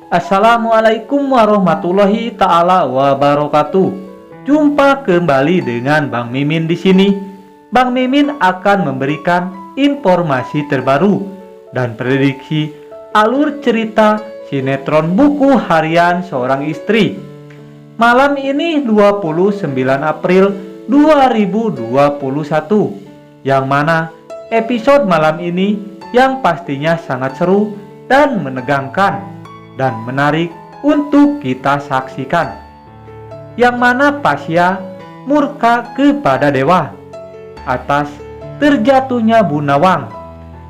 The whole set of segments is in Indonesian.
Assalamualaikum warahmatullahi ta'ala wabarakatuh. Jumpa kembali dengan Bang Mimin di sini. Bang Mimin akan memberikan informasi terbaru dan prediksi alur cerita sinetron Buku Harian Seorang Istri. Malam ini 29 April 2021, yang mana episode malam ini yang pastinya sangat seru dan menegangkan dan menarik untuk kita saksikan, yang mana Pasya murka kepada Dewa atas terjatuhnya Bu Nawang,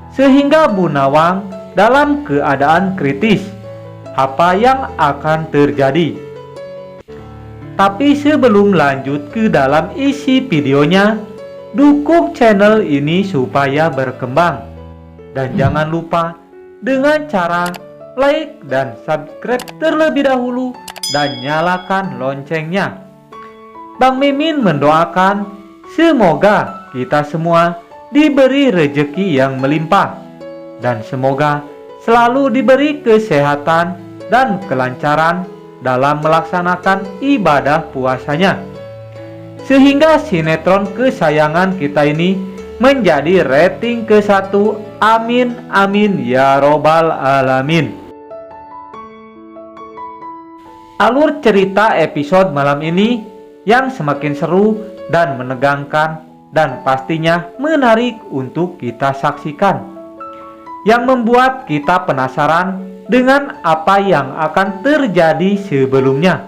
sehingga Bu Nawang dalam keadaan kritis. Apa yang akan terjadi? Tapi sebelum lanjut ke dalam isi videonya, dukung channel ini supaya berkembang, dan jangan lupa dengan cara like dan subscribe terlebih dahulu dan nyalakan loncengnya. Bang Mimin mendoakan semoga kita semua diberi rezeki yang melimpah dan semoga selalu diberi kesehatan dan kelancaran dalam melaksanakan ibadah puasanya, sehingga sinetron kesayangan kita ini menjadi rating ke-1. Amin amin ya robbal alamin. Alur cerita episode malam ini yang semakin seru dan menegangkan dan pastinya menarik untuk kita saksikan, yang membuat kita penasaran dengan apa yang akan terjadi sebelumnya.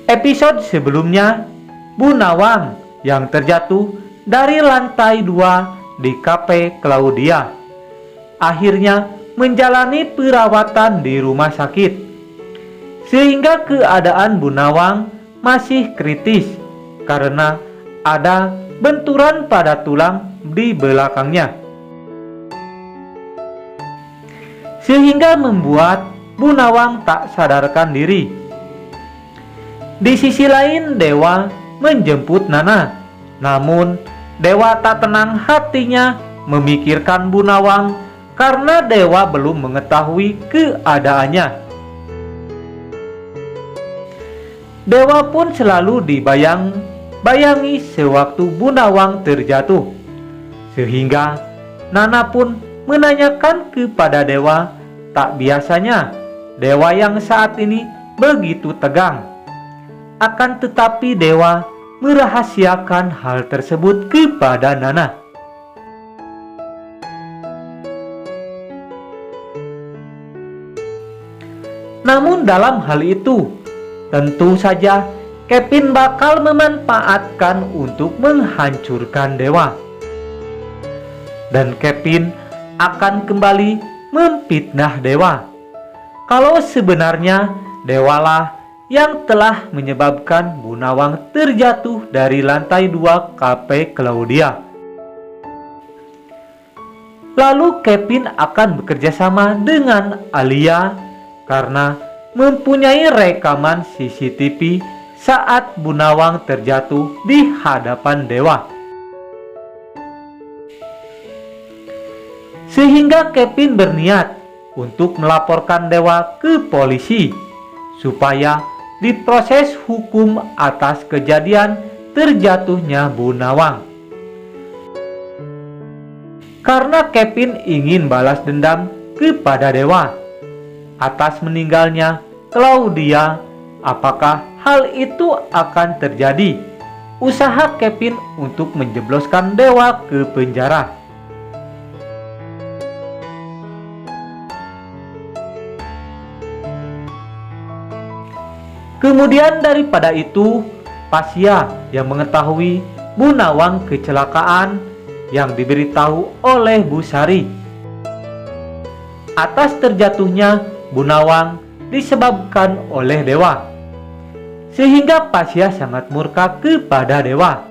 Episode sebelumnya, Bu Nawang yang terjatuh dari lantai 2 di Cafe Claudia akhirnya menjalani perawatan di rumah sakit, sehingga keadaan Bu Nawang masih kritis karena ada benturan pada tulang di belakangnya, sehingga membuat Bu Nawang tak sadarkan diri. Di sisi lain, Dewa menjemput Nana, namun Dewa tak tenang hatinya memikirkan Bu Nawang karena Dewa belum mengetahui keadaannya. Dewa pun selalu dibayangi sewaktu Bu Nawang terjatuh, sehingga Nana pun menanyakan kepada Dewa, tak biasanya Dewa yang saat ini begitu tegang. Akan tetapi Dewa merahasiakan hal tersebut kepada Nana. Namun dalam hal itu, tentu saja Kevin bakal memanfaatkan untuk menghancurkan Dewa. Dan Kevin akan kembali memfitnah Dewa kalau sebenarnya Dewalah yang telah menyebabkan Bu Nawang terjatuh dari lantai 2 Cafe Claudia. Lalu Kevin akan bekerja sama dengan Alia karena mempunyai rekaman CCTV saat Bu Nawang terjatuh di hadapan Dewa. Sehingga Kevin berniat untuk melaporkan Dewa ke polisi supaya diproses hukum atas kejadian terjatuhnya Bu Nawang. Karena Kevin ingin balas dendam kepada Dewa atas meninggalnya Claudia. Apakah hal itu akan terjadi? Usaha Kevin untuk menjebloskan Dewa ke penjara. Kemudian daripada itu, Pasya yang mengetahui Bu Nawang kecelakaan yang diberitahu oleh Bu Sari atas terjatuhnya Bu Nawang disebabkan oleh Dewa, sehingga Pasya sangat murka kepada Dewa.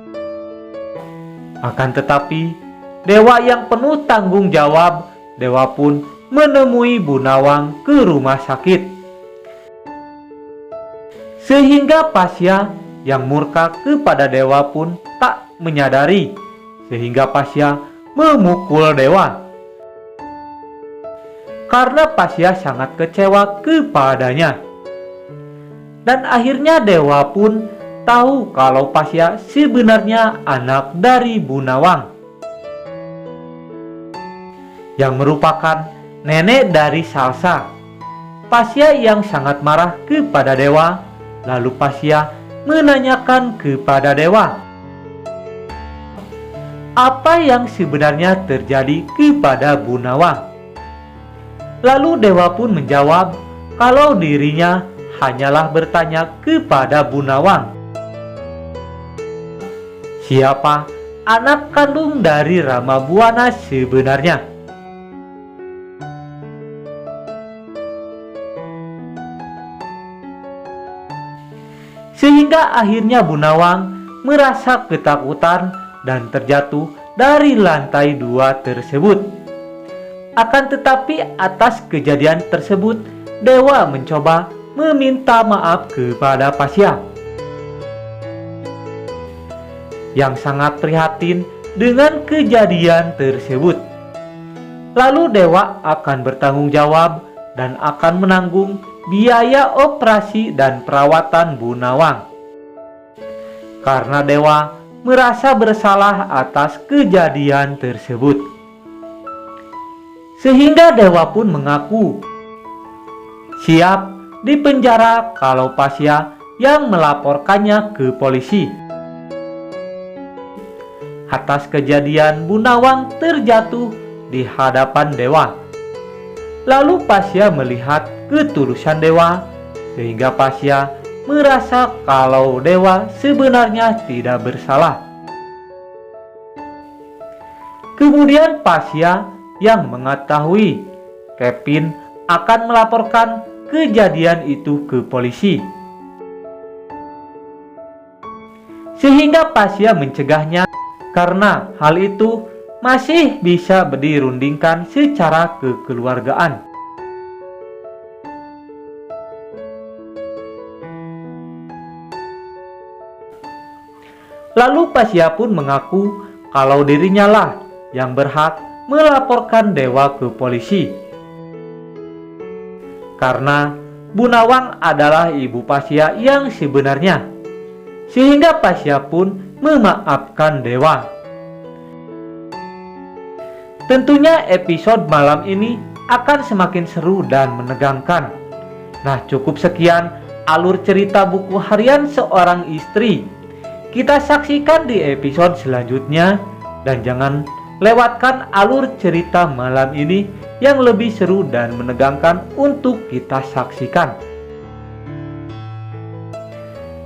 Akan tetapi Dewa yang penuh tanggung jawab, Dewa pun menemui Bu Nawang ke rumah sakit, sehingga Pasya yang murka kepada Dewa pun tak menyadari, sehingga Pasya memukul Dewa. Karena Pasya sangat kecewa kepadanya. Dan akhirnya Dewa pun tahu kalau Pasya sebenarnya anak dari Bu Nawang, yang merupakan nenek dari Salsa. Pasya yang sangat marah kepada Dewa. Lalu Pasya menanyakan kepada Dewa apa yang sebenarnya terjadi kepada Bu Nawang. Lalu Dewa pun menjawab kalau dirinya hanyalah bertanya kepada Bu Nawang, siapa anak kandung dari Rama Buana sebenarnya. Sehingga akhirnya Bu Nawang merasa ketakutan dan terjatuh dari lantai 2 tersebut. Akan tetapi atas kejadian tersebut, Dewa mencoba meminta maaf kepada Pasya, yang sangat prihatin dengan kejadian tersebut. Lalu Dewa akan bertanggung jawab dan akan menanggung biaya operasi dan perawatan Bu Nawang. Karena Dewa merasa bersalah atas kejadian tersebut. Sehingga Dewa pun mengaku siap dipenjara kalau Pasya yang melaporkannya ke polisi atas kejadian Bu Nawang terjatuh di hadapan Dewa. Lalu Pasya melihat ketulusan Dewa, sehingga Pasya merasa kalau Dewa sebenarnya tidak bersalah. Kemudian Pasya yang mengetahui Kevin akan melaporkan kejadian itu ke polisi, sehingga Pasya mencegahnya karena hal itu masih bisa dirundingkan secara kekeluargaan. Lalu Pasya pun mengaku kalau dirinya lah yang berhak melaporkan Dewa ke polisi. Karena Bu Nawang adalah ibu Pasya yang sebenarnya. Sehingga Pasya pun memaafkan Dewa. Tentunya episode malam ini akan semakin seru dan menegangkan. Nah, cukup sekian alur cerita buku harian seorang istri. Kita saksikan di episode selanjutnya. Dan jangan lewatkan alur cerita malam ini yang lebih seru dan menegangkan untuk kita saksikan.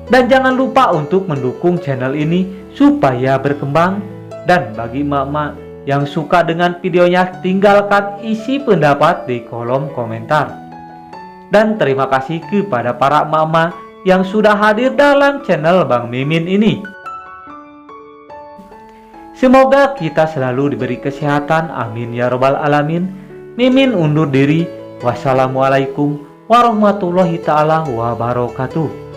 Dan jangan lupa untuk mendukung channel ini supaya berkembang. Dan bagi emak-emak yang suka dengan videonya, tinggalkan isi pendapat di kolom komentar. Dan terima kasih kepada para emak-emak yang sudah hadir dalam channel Bang Mimin ini. Semoga kita selalu diberi kesehatan, amin ya robbal alamin. Mimin undur diri. Wassalamualaikum warahmatullahi ta'ala wabarakatuh.